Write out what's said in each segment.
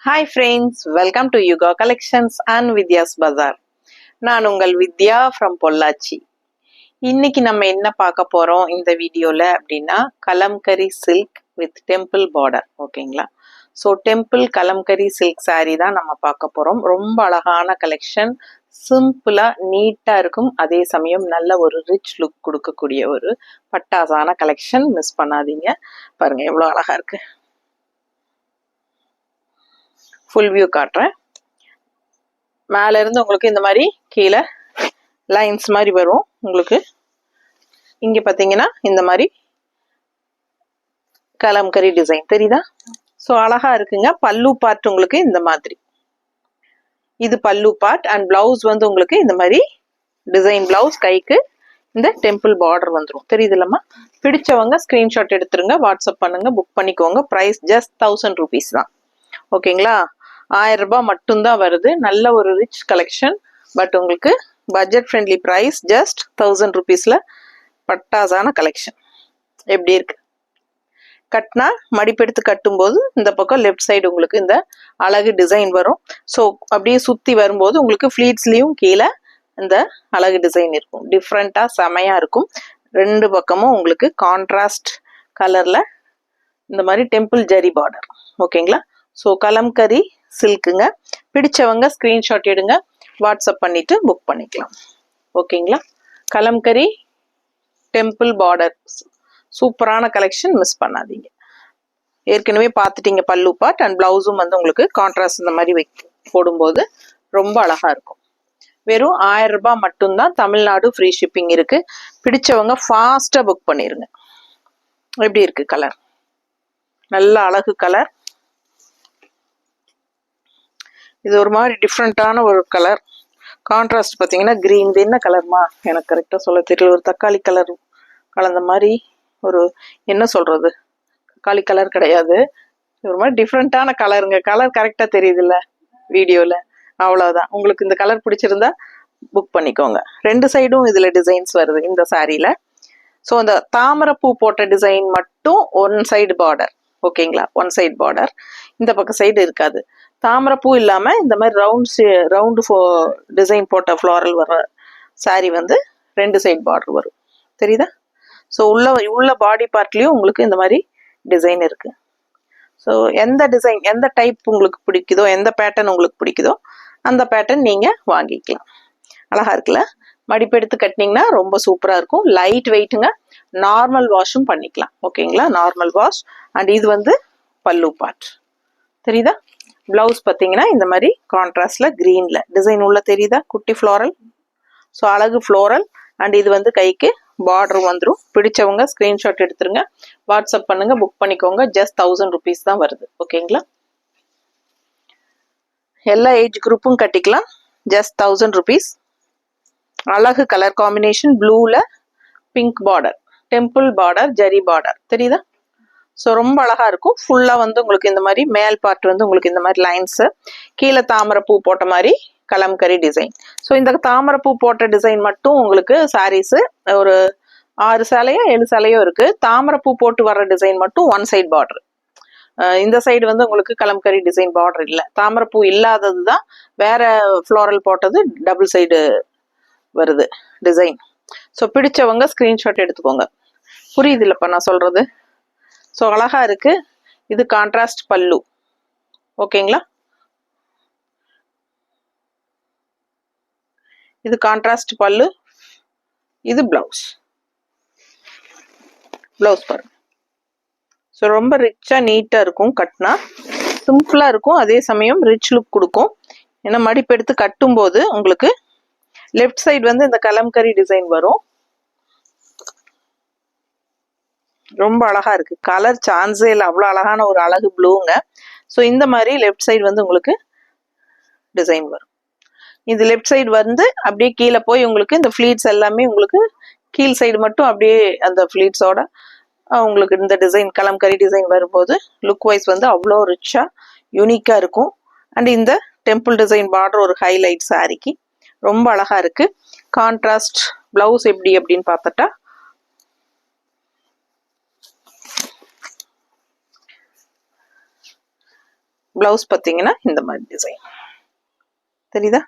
Hi friends, welcome to Yuga Collections and Vidya's Bazaar. நான் உங்கள் வித்யா from Pollachi. இன்னைக்கு நம்ம என்ன பார்க்க போறோம் இந்த வீடியோல அப்படின்னா Kalamkari silk with temple border. ஓகேங்களா? So temple Kalamkari silk saree தான் நம்ம பார்க்க போறோம். ரொம்ப அழகான கலெக்ஷன், சிம்பிளா நீட்டா இருக்கும், அதே சமயம் நல்ல ஒரு ரிச் லுக் கொடுக்கக்கூடிய ஒரு பட்டாசான கலெக்ஷன். மிஸ் பண்ணாதீங்க. பாருங்க எவ்வளோ அழகா இருக்கு. ஃபுல் வியூ காட்டுறேன். மேல இருந்து உங்களுக்கு இந்த மாதிரி கீழே லைன்ஸ் மாதிரி வரும். உங்களுக்கு இங்க பாத்தீங்கன்னா இந்த மாதிரி கலம்கரி டிசைன் தெரியுதா? ஸோ அழகா இருக்குங்க. பல்லு பார்ட் உங்களுக்கு இந்த மாதிரி, இது பல்லு பார்ட். அண்ட் பிளவுஸ் வந்து உங்களுக்கு இந்த மாதிரி டிசைன் பிளவுஸ், கைக்கு இந்த டெம்பிள் பார்டர் வந்துடும். தெரியுது இல்லம்மா? பிடிச்சவங்க ஸ்கிரீன்ஷாட் எடுத்துருங்க, வாட்ஸ்அப் பண்ணுங்க, புக் பண்ணிக்கோங்க. ப்ரைஸ் ஜஸ்ட் 1000 rupees தான். ஓகேங்களா? 1000 ரூபாய் மட்டும்தான் வருது. நல்ல ஒரு ரிச் கலெக்ஷன். பட் உங்களுக்கு பட்ஜெட் ஃப்ரெண்ட்லி ப்ரைஸ் ஜஸ்ட் 1000 rupeesல பட்டாசான கலெக்ஷன். எப்படி இருக்கு? கட்டினா மடிப்பெடுத்து கட்டும்போது இந்த பக்கம் லெஃப்ட் சைடு உங்களுக்கு இந்த அழகு டிசைன் வரும். ஸோ அப்படியே சுற்றி வரும்போது உங்களுக்கு ஃப்ளீட்ஸ்லேயும் கீழே இந்த அழகு டிசைன் இருக்கும். டிஃப்ரெண்ட்டாக செமையா இருக்கும். ரெண்டு பக்கமும் உங்களுக்கு கான்ட்ராஸ்ட் கலரில் இந்த மாதிரி டெம்பிள் ஜரி பார்டர். ஓகேங்களா? ஸோ கலம்கரி சில்க்குங்க. பிடிச்சவங்க ஸ்க்ரீன்ஷாட் எடுங்க, வாட்ஸ்அப் பண்ணிட்டு புக் பண்ணிக்கலாம். ஓகேங்களா? கலம்கரி டெம்பிள் பார்டர் சூப்பரான கலெக்ஷன், மிஸ் பண்ணாதீங்க. ஏற்கனவே பார்த்துட்டீங்க பல்லு பார்ட். அண்ட் பிளவுஸும் வந்து உங்களுக்கு கான்ட்ராஸ்ட் இந்த மாதிரி போடும்போது ரொம்ப அழகா இருக்கும். வெறும் 1000 ரூபாய் மட்டும்தான். தமிழ்நாடு ஃப்ரீ ஷிப்பிங் இருக்கு. பிடிச்சவங்க ஃபாஸ்டா புக் பண்ணிருங்க. எப்படி இருக்கு கலர்? நல்ல அழகு கலர். இது ஒரு மாதிரி டிஃப்ரெண்டான ஒரு கலர். கான்ட்ராஸ்ட் பார்த்தீங்கன்னா கிரீன். இது என்ன கலர்மா? எனக்கு கரெக்டாக சொல்ல தெரியல. ஒரு தக்காளி கலர் கலந்த மாதிரி, ஒரு என்ன சொல்றது, தக்காளி கலர் கிடையாது, ஒரு மாதிரி டிஃப்ரெண்டான கலருங்க. கலர் கரெக்டாக தெரியுது இல்லை வீடியோவில்? அவ்வளோதான். உங்களுக்கு இந்த கலர் பிடிச்சிருந்தா புக் பண்ணிக்கோங்க. ரெண்டு சைடும் இதில் டிசைன்ஸ் வருது இந்த சாரியில். ஸோ அந்த தாமரைப்பூ போட்ட டிசைன் மட்டும் ஒன் சைடு பார்டர். ஓகேங்களா? One side border. இந்த பக்கம் சைடு இருக்காது. தாமரைப்பூ இல்லாம இந்த மாதிரி ரவுண்டு டிசைன் போட்ட ஃப்ளாரல் வர சாரி வந்து ரெண்டு சைடு பார்டர் வரும். தெரியுதா? ஸோ உள்ள பாடி பார்ட்லயும் உங்களுக்கு இந்த மாதிரி டிசைன் இருக்கு. ஸோ எந்த டிசைன், எந்த டைப் உங்களுக்கு பிடிக்குதோ, எந்த பேட்டர்ன் உங்களுக்கு பிடிக்குதோ அந்த பேட்டர்ன் நீங்க வாங்கிக்கலாம். அழகா இருக்குல்ல? மடிப்பெடுத்து கட்டினீங்கன்னா ரொம்ப சூப்பரா இருக்கும். லைட் வெயிட்டுங்க. நார்மல் வாஷும் பண்ணிக்கலாம். ஓகேங்களா? Normal wash. அண்ட் இது வந்து பல்லு பார்ட். தெரியுதா? பிளவுஸ் பார்த்தீங்கன்னா இந்த மாதிரி கான்ட்ராஸ்ட்ல கிரீன்ல டிசைன் உள்ள தெரியுதா? குட்டி ஃப்ளோரல். ஸோ அழகு ஃப்ளோரல். அண்ட் இது வந்து கைக்கு பார்டர் வந்துடும். பிடிச்சவங்க ஸ்கிரீன்ஷாட் எடுத்துருங்க, வாட்ஸ்அப் பண்ணுங்க, புக் பண்ணிக்கோங்க. ஜஸ்ட் 1000 rupees தான் வருது. ஓகேங்களா? எல்லா ஏஜ் குரூப்பும் கட்டிக்கலாம். Just 1000 rupees. அழகு கலர் காம்பினேஷன். ப்ளூல pink border, temple border, zari border. தெரியுதா? ஸோ ரொம்ப அழகா இருக்கும். ஃபுல்லா வந்து உங்களுக்கு இந்த மாதிரி மேல் பார்ட் வந்து உங்களுக்கு இந்த மாதிரி லைன்ஸ், கீழே தாமரைப்பூ போட்ட மாதிரி கலம்கரி டிசைன். ஸோ இந்த தாமரைப்பூ போட்ட டிசைன் மட்டும் உங்களுக்கு சாரீஸ் ஒரு 6 சேலையோ 7 சேலையோ இருக்கு. தாமரைப்பூ போட்டு வர்ற டிசைன் மட்டும் ஒன் சைடு பார்டர். இந்த சைடு வந்து உங்களுக்கு கலம்கரி டிசைன் பார்டர் இல்லை. தாமரைப்பூ இல்லாதது தான் வேற ஃப்ளோரல் போட்டது டபுள் சைடு வருது டிசைன். ஸோ பிடிச்சவங்க ஸ்கிரீன்ஷாட் எடுத்துக்கோங்க. புரியுது இல்லப்பா நான் சொல்றது? ஸோ அழகா இருக்கு. இது கான்ட்ராஸ்ட் பல்லு. ஓகேங்களா? இது கான்ட்ராஸ்ட் பல்லு. இது பிளவுஸ். பிளவுஸ் பாருங்க. ஸோ ரொம்ப ரிச்சா நீட்டா இருக்கும். கட்டினா சிம்பிளா இருக்கும், அதே சமயம் ரிச் லுக் கொடுக்கும். ஏன்னா மடிப்பெடுத்து கட்டும் போது உங்களுக்கு லெஃப்ட் சைடு வந்து இந்த கலம்கரி டிசைன் வரும். ரொம்ப அழகா இருக்கு. கலர் சான்ஸே இல்லை, அவ்வளோ அழகான ஒரு அழகு ப்ளூங்க. ஸோ இந்த மாதிரி லெஃப்ட் சைடு வந்து உங்களுக்கு டிசைன் வரும். இது லெஃப்ட் சைடு வந்து அப்படியே கீழே போய் உங்களுக்கு இந்த ஃப்ளீட்ஸ் எல்லாமே உங்களுக்கு கீழ் சைடு மட்டும் அப்படியே அந்த ஃப்ளீட்ஸோட உங்களுக்கு இந்த டிசைன் கலம்கரி டிசைன் வரும்போது லுக் வைஸ் வந்து அவ்வளோ ரிச்சா யூனிக்கா இருக்கும். அண்ட் இந்த டெம்பிள் டிசைன் பார்டர் ஒரு ஹைலைட் சாரிக்கு ரொம்ப அழகா இருக்கு. கான்ட்ராஸ்ட் பிளவுஸ் எப்படி அப்படின்னு பார்த்துட்டா பிளவுஸ் பார்த்தீங்கன்னா இந்த மாதிரி டிசைன் தெரியுதா?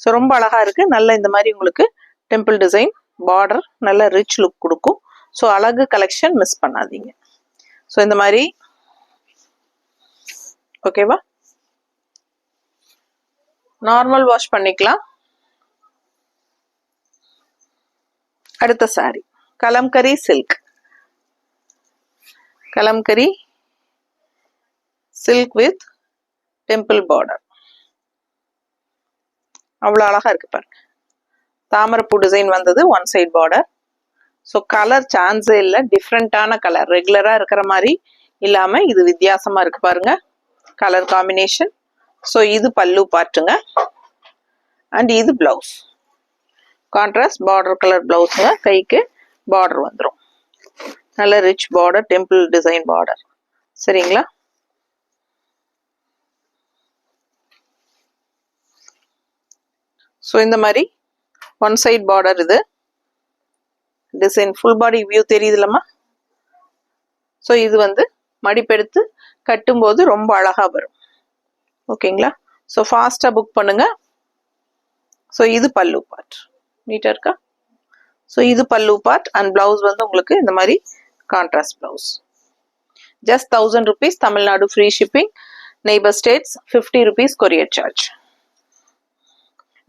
ஸோ ரொம்ப அழகா இருக்கு. நல்ல இந்த மாதிரி உங்களுக்கு டெம்பிள் டிசைன் பார்டர் நல்ல ரிச் லுக் கொடுக்கும். ஸோ அழகு கலெக்ஷன் மிஸ் பண்ணாதீங்க. ஸோ இந்த மாதிரி ஓகேவா? நார்மல் வாஷ் பண்ணிக்கலாம். அடுத்த sari Kalamkari silk. Kalamkari silk with temple border. அவ்வளோ அழகா இருக்கு பாருங்க. தாமரைப்பூ டிசைன் வந்தது, one side border. So colour சான்ஸே இல்லை, டிஃப்ரெண்டான கலர், ரெகுலரா இருக்கிற மாதிரி இல்லாம இது வித்தியாசமா இருக்கு பாருங்க கலர் காம்பினேஷன். ஸோ இது பல்லு பார்ட்டுங்க அண்ட் இது பிளவுஸ். கான்ட்ராஸ்ட் பார்டர் கலர் பிளவுஸுங்க. கைக்கு பார்டர் வந்துடும், நல்ல rich border, temple design border. சரிங்களா? ஸோ இந்த மாதிரி ஒன் சைட் பார்டர் இது டிசைன் ஃபுல் பாடி வியூ தெரியுதுலம்மா. ஸோ இது வந்து மடிப்பெடுத்து கட்டும்போது ரொம்ப அழகா வரும். ஓகேங்களா? ஸோ ஃபாஸ்டா புக் பண்ணுங்க. ஸோ இது பல்லு பார்ட் நீட்டா இருக்கா? ஸோ இது பல்லு பார்ட் அண்ட் பிளவுஸ் வந்து உங்களுக்கு இந்த மாதிரி contrast blouse. Just 1000 rupees, Tamil Nadu free shipping, neighbour states 50 rupees courier charge.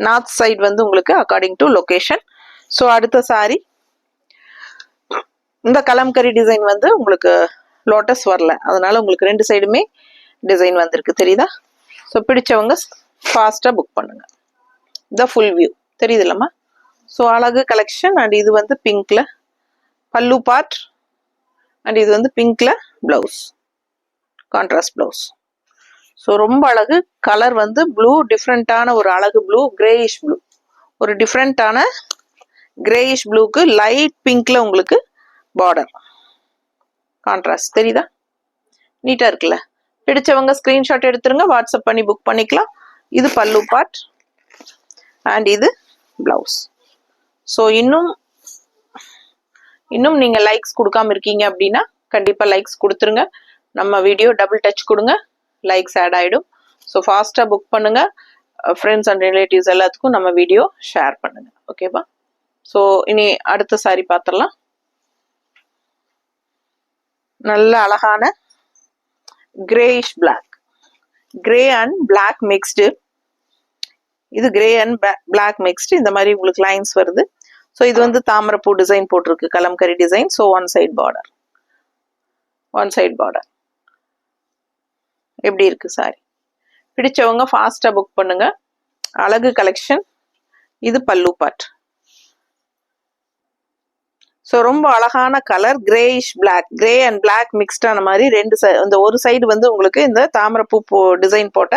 North side வந்து உங்களுக்கு அக்கார்டிங் டு லொகேஷன். ஸோ அடுத்த சாரி இந்த கலம்கரி டிசைன் வந்து உங்களுக்கு லோட்டஸ் வரல, அதனால உங்களுக்கு ரெண்டு சைடுமே டிசைன் வந்திருக்கு தெரியுதா? ஸோ பிடிச்சவங்க ஃபாஸ்டா புக் பண்ணுங்க. இந்த ஃபுல் வியூ தெரியுது இல்லம்மா? ஸோ அழகு கலெக்ஷன். அண்ட் இது வந்து பிங்க்ல பல்லு பார்ட் அண்ட் இது வந்து பிங்க்ல பிளவுஸ், கான்ட்ராஸ்ட் பிளவுஸ். ஸோ ரொம்ப அழகு. கலர் வந்து ப்ளூ, டிஃப்ரெண்டான ஒரு அழகு ப்ளூ, கிரேயிஷ் ப்ளூ, ஒரு டிஃப்ரெண்டான கிரேயிஷ் ப்ளூக்கு லைட் பிங்க்ல உங்களுக்கு பார்டர் கான்ட்ராஸ்ட் தெரியுதா? நீட்டா இருக்குல்ல? பிடிச்சவங்க ஸ்கிரீன்ஷாட் எடுத்துருங்க, வாட்ஸ்அப் பண்ணி புக் பண்ணிக்கலாம். இது பல்லு பார்ட் அண்ட் இது பிளவுஸ். ஸோ இன்னும் நீங்க லைக்ஸ் கொடுக்காம இருக்கீங்க அப்படின்னா கண்டிப்பா லைக்ஸ் கொடுத்துருங்க. நம்ம வீடியோ டபுள் டச் கொடுங்க, லைக்ஸ் ஆட் ஆயிடும். ஸோ ஃபாஸ்டா புக் பண்ணுங்க. ஃப்ரெண்ட்ஸ் அண்ட் ரிலேட்டிவ்ஸ் எல்லாத்துக்கும் நம்ம வீடியோ ஷேர் பண்ணுங்க. ஓகேவா? ஸோ இனி அடுத்த சாரி பார்த்துடலாம். நல்ல அழகான greyish black, grey and black mixed. இது கிரே அண்ட் பிளாக் மிக்ஸ்டு. இந்த மாதிரி உங்களுக்கு லைன்ஸ் வருது. ஸோ இது வந்து தாமரைப்பூ டிசைன் போட்டிருக்கு, Kalamkari design. So one side border, one side border. எப்படி இருக்கு சாரி? பிடிச்சவங்க ஃபாஸ்டா புக் பண்ணுங்க. அழகு கலெக்ஷன். இது பல்லு பார்ட். ஸோ ரொம்ப அழகான colour, greyish black, grey and black மிக்ஸ்டான மாதிரி ரெண்டு இந்த ஒரு சைடு வந்து உங்களுக்கு இந்த தாமரைப்பூ டிசைன் போட்ட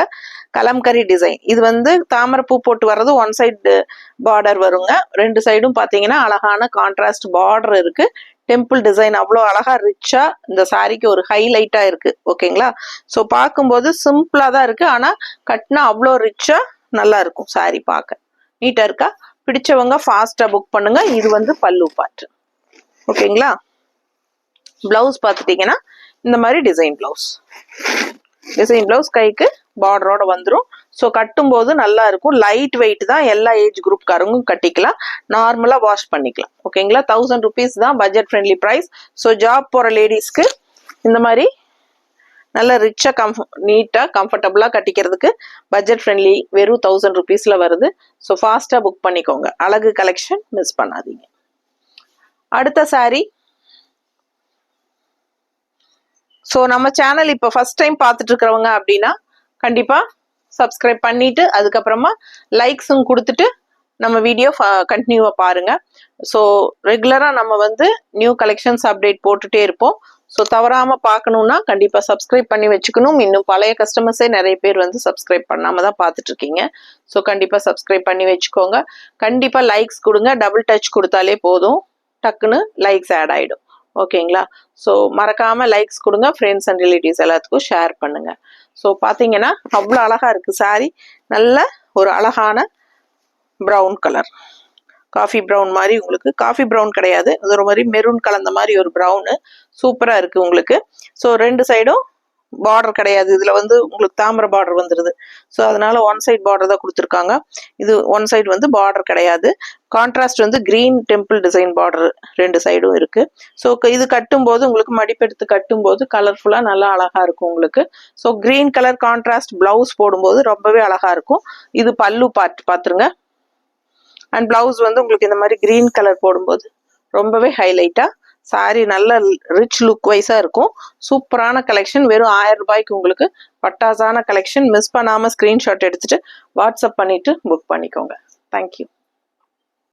கலம்கரி டிசைன். இது வந்து தாமரைப்பூ போட்டு வர்றது ஒன் சைடு பார்டர் வருங்க. ரெண்டு சைடும் பார்த்தீங்கன்னா அழகான கான்ட்ராஸ்ட் பார்டர் இருக்கு. டெம்பிள் டிசைன் அவ்வளோ அழகா ரிச்சா இந்த சாரிக்கு ஒரு ஹைலைட்டா இருக்கு. ஓகேங்களா? ஸோ பார்க்கும்போது சிம்பிளா தான் இருக்கு, ஆனா கட்டினா அவ்வளோ ரிச்சா நல்லா இருக்கும் சாரி பார்க்க. நீட்டா இருக்கா? பிடிச்சவங்க ஃபாஸ்டா புக் பண்ணுங்க. இது வந்து பல்லு பார்ட். ஓகேங்களா? பிளவுஸ் பார்த்துட்டீங்கன்னா இந்த மாதிரி டிசைன் பிளவுஸ், டிசைன் பிளவுஸ் கைக்கு பார்டரோட வந்துடும். ஸோ கட்டும் போது நல்லா இருக்கும். லைட் வெயிட் தான், எல்லா ஏஜ் குரூப்காரங்களும் கட்டிக்கலாம், நார்மலா வாஷ் பண்ணிக்கலாம். ஓகேங்களா? 1000 rupees தான், budget friendly price. So job போற லேடிஸ்க்கு இந்த மாதிரி நல்ல ரிச்சா நீட்டா கம்ஃபர்டபுளா கட்டிக்கிறதுக்கு பட்ஜெட் ஃப்ரெண்ட்லி வெறும் 1000 rupeesல வருது. ஸோ ஃபாஸ்டா புக் பண்ணிக்கோங்க. அழகு கலெக்ஷன் மிஸ் பண்ணாதீங்க. அடுத்த சாரி. ஸோ நம்ம சேனல் இப்போ ஃபர்ஸ்ட் டைம் பார்த்துட்டு இருக்கிறவங்க அப்படின்னா கண்டிப்பா சப்ஸ்கிரைப் பண்ணிட்டு அதுக்கப்புறமா லைக்ஸும் கொடுத்துட்டு நம்ம வீடியோ கண்டினியூவா பாருங்க. ஸோ ரெகுலரா நம்ம வந்து நியூ கலெக்ஷன்ஸ் அப்டேட் போட்டுட்டே இருப்போம். ஸோ தவறாம பார்க்கணும்னா கண்டிப்பா சப்ஸ்கிரைப் பண்ணி வச்சுக்கணும். இன்னும் பழைய கஸ்டமர்ஸே நிறைய பேர் வந்து சப்ஸ்கிரைப் பண்ணாம தான் பார்த்துட்டு இருக்கீங்க. ஸோ கண்டிப்பா சப்ஸ்கிரைப் பண்ணி வச்சுக்கோங்க. கண்டிப்பா லைக்ஸ் கொடுங்க. டபுள் டச் கொடுத்தாலே போதும், டக்குன்னு லைக்ஸ் ஆட் ஆயிடும். ஓகேங்களா? ஸோ மறக்காம லைக்ஸ் கொடுங்க. ஃப்ரெண்ட்ஸ் அண்ட் ரிலேட்டிவ்ஸ் எல்லாத்துக்கும் ஷேர் பண்ணுங்க. ஸோ பார்த்தீங்கன்னா அவ்வளோ அழகா இருக்கு சாரி. நல்ல ஒரு அழகான ப்ரௌன் கலர், காஃபி ப்ரௌன் மாதிரி. உங்களுக்கு காஃபி ப்ரௌன் கிடையாது, அது ஒரு மாதிரி மெரூன் கலந்த மாதிரி ஒரு ப்ரௌனு. சூப்பரா இருக்கு உங்களுக்கு. ஸோ ரெண்டு சைடும் பார்டர் கிடையாது. இதுல வந்து உங்களுக்கு தாமரை பார்டர் வந்துருது. ஸோ அதனால ஒன் சைட் பார்டர் தான் கொடுத்துருக்காங்க. இது ஒன் சைடு வந்து பார்டர் கிடையாது. கான்ட்ராஸ்ட் வந்து கிரீன் டெம்பிள் டிசைன் பார்டர் 2 சைடும் இருக்கு. ஸோ இது கட்டும்போது உங்களுக்கு மடிப்பெடுத்து கட்டும்போது கலர்ஃபுல்லா நல்லா அழகா இருக்கும் உங்களுக்கு. So green colour contrast blouse போடும்போது ரொம்பவே அழகா இருக்கும். இது பல்லு பார்ட் பாத்துருங்க. அண்ட் பிளவுஸ் வந்து உங்களுக்கு இந்த மாதிரி கிரீன் கலர் போடும்போது ரொம்பவே ஹைலைட்டா சாரி நல்ல ரிச் லுக் வைஸா இருக்கும். சூப்பரான கலெக்ஷன். வெறும் 1000 ரூபாய்க்கு உங்களுக்கு பட்டாசான கலெக்ஷன். மிஸ் பண்ணாம ஸ்கிரீன்ஷாட் எடுத்துட்டு வாட்ஸ்அப் பண்ணிட்டு புக் பண்ணிக்கோங்க. தேங்க்யூ.